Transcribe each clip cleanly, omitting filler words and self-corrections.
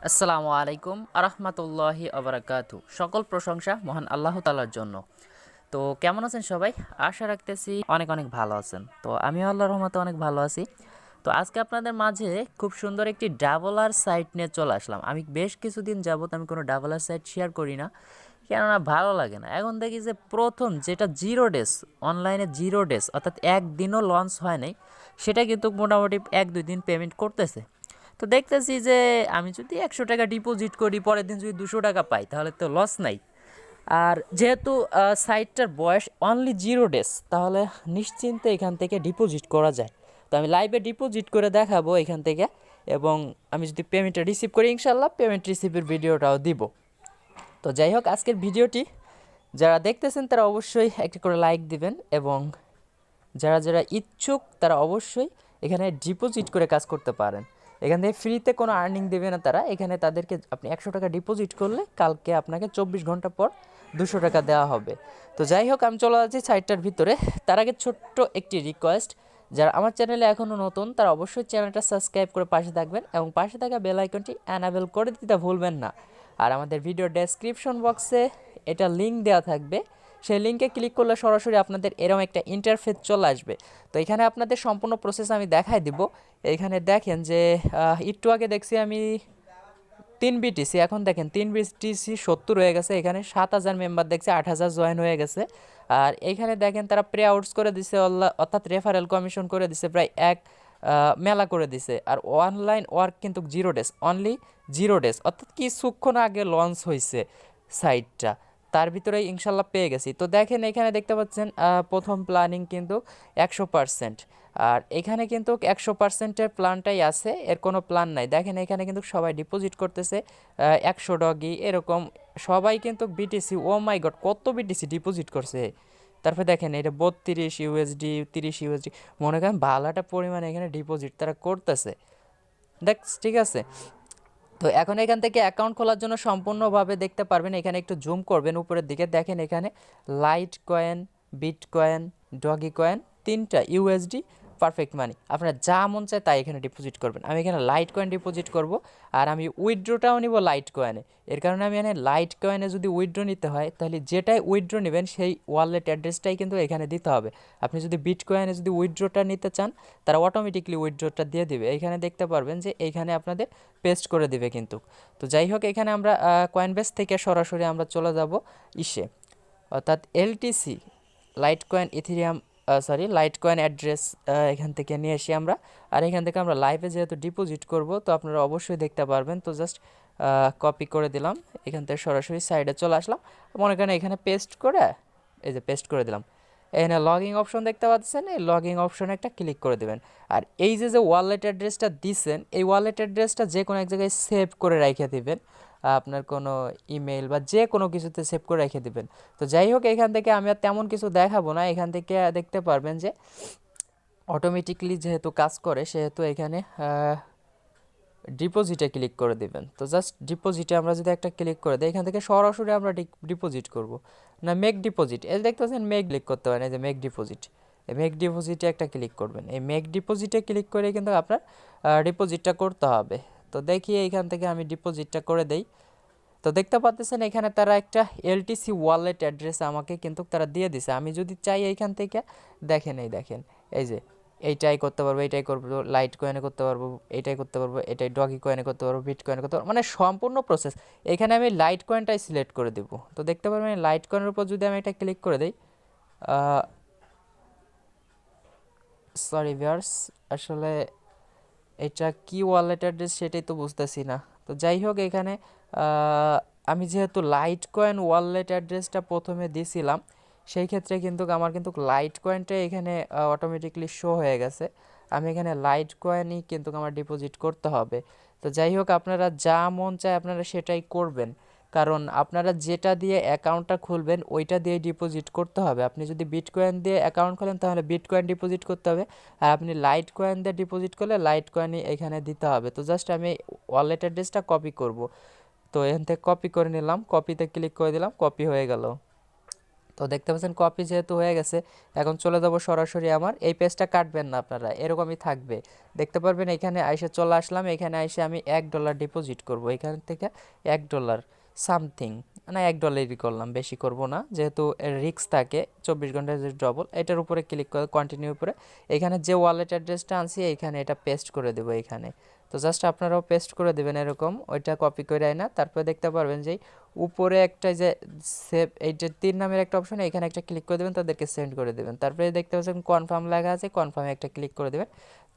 আসসালামু আলাইকুম আরহামাতুল্লাহি আবরাকাতু। সকল প্রশংসা মহান আল্লাহ তাআলার জন্য। তো কেমন আছেন সবাই? আশা রাখতেছি অনেক অনেক ভালো আছেন। তো আমিও আল্লাহর রহমতে অনেক ভালো আছি। তো আজকে আপনাদের মাঝে খুব সুন্দর একটি ডাবলার সাইট নিয়ে চলে আসলাম। আমি বেশ কিছুদিন যাবত আমি কোনো ডাবলার সাইট শেয়ার করি না, কেননা ভালো লাগে না। এখন দেখি যে প্রথম যেটা জিরো ডেজ, অনলাইনে জিরো ডেজ অর্থাৎ একদিনও লঞ্চ হয় নাই, সেটা কিন্তু মোটামুটি 1-2 দিন পেমেন্ট করতেছে। তো দেখতেছি যে আমি যদি 100 টাকা ডিপোজিট করি, পরের দিন যদি 200 টাকা পাই, তাহলে তো লস নাই। আর যেহেতু সাইটটার বয়স অনলি জিরো ডেজ, তাহলে নিশ্চিন্তে এখান থেকে ডিপোজিট করা যায়। তো আমি লাইভে ডিপোজিট করে দেখাবো এখান থেকে, এবং আমি যদি পেমেন্টটা রিসিভ করি ইনশাল্লাহ পেমেন্ট রিসিভের ভিডিওটাও দিব। তো যাই হোক, আজকের ভিডিওটি যারা দেখতেছেন তারা অবশ্যই একটা করে লাইক দিবেন, এবং যারা যারা ইচ্ছুক তারা অবশ্যই এখানে ডিপোজিট করে কাজ করতে পারেন। এখান থেকে ফ্রিতে কোনো আর্নিং দেবে না তারা। এখানে তাদেরকে আপনি 100 টাকা ডিপোজিট করলে কালকে আপনাকে 24 ঘন্টা পর 200 টাকা দেওয়া হবে। তো যাই হোক, আমি চলে যাচ্ছি সাইটটার ভিতরে। তার আগে ছোট্ট একটি রিকোয়েস্ট, যারা আমার চ্যানেলে এখনও নতুন তারা অবশ্যই চ্যানেলটা সাবস্ক্রাইব করে পাশে থাকবেন, এবং পাশে থাকা বেল আইকনটি অ্যানাবেল করে দিতে ভুলবেন না। আর আমাদের ভিডিও ডেসক্রিপশন বক্সে এটা লিঙ্ক দেওয়া থাকবে, সেই লিঙ্কে ক্লিক করলে সরাসরি আপনাদের এরকম একটা ইন্টারফেস চলে আসবে। তো এখানে আপনাদের সম্পূর্ণ প্রসেস আমি দেখাই দিব। এখানে দেখেন যে একটু আগে দেখছি আমি 3 BTC, এখন দেখেন 3 BTC 70 হয়ে গেছে। এখানে 7,000 মেম্বার দেখছে, 8,000 জয়েন হয়ে গেছে। আর এখানে দেখেন তারা প্রে আউটস করে দিছে, অর্থাৎ রেফারেল কমিশন করে দিছে প্রায় মেলা করে দিছে। আর অনলাইন ওয়ার্ক কিন্তু zero days, only zero days, অর্থাৎ কিছুক্ষণ আগে লঞ্চ হয়েছে সাইটটা, তার ভিতরে ইনশাল্লাহ পেয়ে গেছি। তো দেখেন এখানে দেখতে পাচ্ছেন প্রথম প্ল্যানিং কিন্তু 100%। আর এখানে কিন্তু 100%-এর প্ল্যানটাই আছে, এর কোনো প্ল্যান নাই। দেখেন এখানে কিন্তু সবাই ডিপোজিট করতেছে 100 ডগি এরকম, সবাই কিন্তু বিটিসি, ও মাই গড কত বিটিসি ডিপোজিট করছে। তারপরে দেখেন এটা 32 ইউএসডি, 30 ইউএসডি, মনে করেন ভালোটা পরিমাণে এখানে ডিপোজিট তারা করতেছে। দেখ, ঠিক আছে। তো এখন এখান থেকে অ্যাকাউন্ট খোলার জন্য সম্পূর্ণভাবে দেখতে পারবেন, এখানে একটু জুম করবেন উপরের দিকে, দেখেন এখানে Litecoin, Bitcoin, Dogecoin, 3টা ইউএসডি, পারফেক্ট মানি। আপনারা যা মন চায় তাই এখানে ডিপোজিট করবেন। আমি এখানে লাইট কয়েন ডিপোজিট করব, আর আমি উইথড্রোটাও নিব লাইট কয়েনে। এর কারণে আমি এখানে লাইট কয়েনে যদি উইথড্রো নিতে হয়, তাহলে যেটাই উইথড্রো নেবেন সেই ওয়ালেট অ্যাড্রেসটাই কিন্তু এখানে দিতে হবে। আপনি যদি বিট কয়েনে যদি উইথড্রোটা নিতে চান, তারা অটোমেটিকলি উইথড্রোটা দিয়ে দিবে। এইখানে দেখতে পারবেন যে এইখানে আপনাদের পেস্ট করে দিবে কিন্তু। তো যাই হোক, এখানে আমরা কয়েনবেস থেকে সরাসরি আমরা চলে যাব ইসে, অর্থাৎ LTC, light coin Ethereum, sorry light coin address এখান থেকে নিয়ে আসি আমরা। আর এখান থেকে আমরা লাইভে যেহেতু ডিপোজিট করব, তো আপনারা অবশ্যই দেখতে পারবেন। তো জাস্ট কপি করে দিলাম, এখান থেকে সরাসরি সাইডে চলে আসলাম। মনে করেন এখানে পেস্ট করে, এই যে পেস্ট করে দিলাম। এখানে লগইং অপশন দেখতে পাচ্ছেন, এই লগইং অপশনে একটা ক্লিক করে দেবেন। আর এই যে যে ওয়ালেট অ্যাড্রেসটা দিচ্ছেন, এই ওয়ালেট অ্যাড্রেসটা যে কোনো এক জায়গায় সেভ করে রেখে দিবেন, আপনার কোনো ইমেল বা যে কোনো কিছুতে সেভ করে রেখে দিবেন। তো যাই হোক, এখান থেকে আমি আর তেমন কিছু দেখাবো না। এখান থেকে দেখতে পারবেন যে অটোমেটিকলি যেহেতু কাজ করে, সেহেতু এখানে ডিপোজিটে ক্লিক করে দিবেন। তো জাস্ট ডিপোজিটে আমরা যদি একটা ক্লিক করে দিই, এখান থেকে সরাসরি আমরা ডিপোজিট করব না, মেক ডিপোজিট, এই দেখতে পাচ্ছেন মেক ক্লিক করতে পারেন, এই যে মেক ডিপোজিট, এই মেক ডিপোজিটে একটা ক্লিক করবেন। এই মেক ডিপোজিটে ক্লিক করে কিন্তু আপনার ডিপোজিটটা করতে হবে। তো দেখি এইখান থেকে আমি ডিপোজিটটা করে দেই। তো দেখতে পাচ্ছেন এখানে তারা একটা এলটিসি ওয়ালেট অ্যাড্রেস আমাকে কিন্তু তারা দিয়ে দিছে। আমি যদি চাই এইখান থেকে, দেখেন এই দেখেন, এই যে এইটাই করতে পারবো, এইটাই করবো, লাইট কয়েনে করতে পারবো, এইটাই করতে পারবো, এটাই ডগি কয়েনে করতে পারবো, বিট কয়েনে করতে পারবো, মানে সম্পূর্ণ প্রসেস। এখানে আমি লাইট কয়েনটাই সিলেক্ট করে দেব। তো দেখতে পারবেন লাইট কয়েনের উপর যদি আমি এটা ক্লিক করে দিই, সরি ভিউয়ার্স, আসলে এটা কি ওয়ালেট অ্যাড্রেস সেটাই তো বুঝতেছি না। তো যাই হোক, এখানে আমি যেহেতু লাইট কয়েন ওয়ালেট অ্যাড্রেসটা প্রথমে দিয়েছিলাম, সেই ক্ষেত্রে কিন্তু আমার কিন্তু লাইট কয়েনটা এখানে অটোমেটিকলি শো হয়ে গেছে। আমি এখানে লাইট কয়েনই কিন্তু আমার ডিপোজিট করতে হবে। তো যাই হোক, আপনারা যা মন চায় আপনারা সেটাই করবেন, কারণ আপনারা যেটা দিয়ে অ্যাকাউন্টটা খুলবেন ওইটা দিয়ে ডিপোজিট করতে হবে। আপনি যদি বিটকয়েন দিয়ে অ্যাকাউন্ট খোলেন তাহলে বিটকয়েন ডিপোজিট করতে হবে, আর আপনি লাইট কয়েন দিয়ে ডিপোজিট করলে লাইট কয়েনই এখানে দিতে হবে। তো জাস্ট আমি ওয়ালেট অ্যাড্রেসটা কপি করব। তো এখান থেকে কপি করে নিলাম, কপিতে ক্লিক করে দিলাম, কপি হয়ে গেল। তো দেখতে পাচ্ছেন কপি যেহেতু হয়ে গেছে, এখন চলে যাব সরাসরি আমার এই পেজটা কাটবেন না আপনারা, এরকমই থাকবে। দেখতে পারবেন এখানে আইসে চলে আসলাম, এখানে আইসে আমি $1 ডিপোজিট করব এখান থেকে। $1 সামথিং, না $1 করলাম, বেশি করব না, যেহেতু রিস্ক থাকে 24 ঘন্টা যে ডবল। এটার উপরে ক্লিক করে কন্টিনিউ উপরে এখানে যে ওয়ালেট অ্যাড্রেসটা আনছি এইখানে এটা পেস্ট করে দেবো এখানে। তো জাস্ট আপনারাও পেস্ট করে দেবেন এরকম, ওইটা কপি করে না। তারপরে দেখতে পারবেন যে উপরে একটা যে সেভ এই যে 3 নামের একটা অপশন, এখানে একটা ক্লিক করে দেবেন, তাদেরকে সেন্ড করে দেবেন। তারপরে দেখতে পাচ্ছেন কনফার্ম লেখা আছে, কনফার্মে একটা ক্লিক করে দেবেন,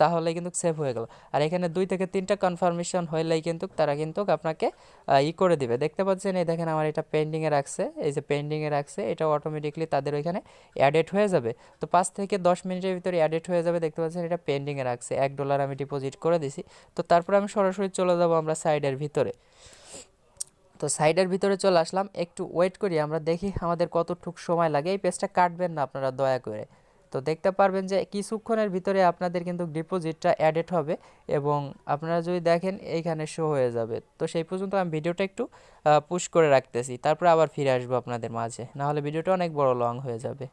তাহলে কিন্তু সেভ হয়ে গেল। আর এখানে 2 থেকে 3টা কনফার্মেশন হইলেই কিন্তু তারা কিন্তু আপনাকে করে দিবে। দেখতে পাচ্ছেন এই দেখেন আমার এটা পেন্ডিংয়ে রাখছে, এই যে পেন্ডিংয়ে রাখছে, এটা অটোমেটিকলি তাদের ওইখানে অ্যাডেড হয়ে যাবে। তো 5 থেকে 10 মিনিটের ভিতরে অ্যাডেড হয়ে যাবে। দেখতে পাচ্ছেন এটা পেন্ডিংয়ে রাখছে, $1 আমি ডিপোজিট করে দিছি। তো তারপরে আমি সরাসরি চলে যাব আমরা সাইডের ভিতরে। তো সাইডের ভিতরে চলে আসলাম, একটু ওয়েট করি, আমরা দেখি আমাদের কতটুকু সময় লাগে। এই পেজটা কাটবেন না আপনারা দয়া করে। তো দেখতে পারবেন যে কিছুক্ষণের ভিতরে আপনাদের কিন্তু ডিপোজিটটা অ্যাডেড হবে, এবং আপনারা যদি দেখেন এইখানে শো হয়ে যাবে। তো সেই পর্যন্ত আমি ভিডিওটা একটু পুশ করে রাখতেছি, তারপরে আবার ফিরে আসবো আপনাদের মাঝে, নাহলে ভিডিওটা অনেক বড় লং হয়ে যাবে।